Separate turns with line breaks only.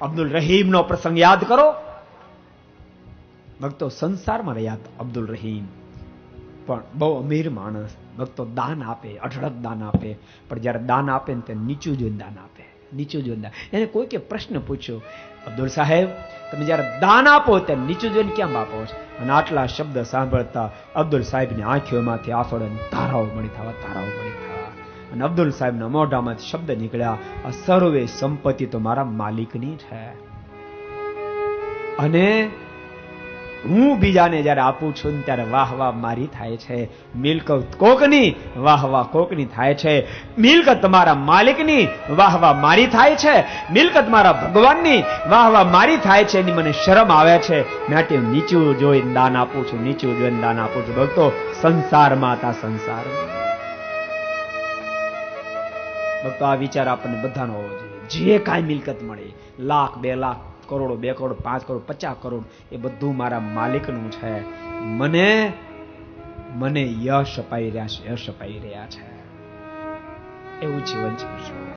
અબ્દુલ રહીમનો પ્રસંગ યાદ કરો. ભક્તો સંસારમાં રહ્યા અબ્દુલ રહીમ, પણ બહુ અમીર માણસ. ભક્તો દાન આપે, અઢળક દાન આપે, પણ જયારે દાન આપે ને તે નીચું જોઈને દાન આપે, નીચું જોઈને દાન. એને કોઈકે પ્રશ્ન પૂછ્યો, અબ્દુલ સાહેબ તમે જયારે દાન આપો ત્યારે નીચું જોઈને કેમ આપો છો? અને આટલા શબ્દ સાંભળતા અબ્દુલ સાહેબની આંખોમાંથી આંસુડાની ધારાઓ મળી થવા, ધારાઓ મળી થવા. અને અબ્દુલ સાહેબના મોઢામાંથી શબ્દ નીકળ્યા, આ સર્વે સંપત્તિ તો મારા માલિકની છે, અને હું બીજાને જયારે આપું છું ત્યારે વાહ વાહ મારી થાય છે. મિલકત કોકની, વાહ વાહ કોકની થાય છે. મિલકત તમારા માલિકની, વાહ વાહ મારી થાય છે. મિલકત મારા ભગવાનની, વાહ વાહ મારી થાય છે. એની મને શરમ આવે છે, માટે હું નીચું જોઈને દાન આપું છું, નીચું જોઈને દાન આપું છું. ભક્તો સંસારમાં હતા, સંસારમાં. ભક્તો આ વિચાર આપણને બધાનો હોવો જોઈએ. જે કાંઈ મિલકત મળે, લાખ, 2 લાખ, કરોડો, 2 કરોડ, 5 કરોડ, 50 કરોડ, એ બધું મારા માલિકનું છે. મને યશ અપાઈ રહ્યા છે, યશ અપાઈ રહ્યા છે. એવું જીવન જીવશું.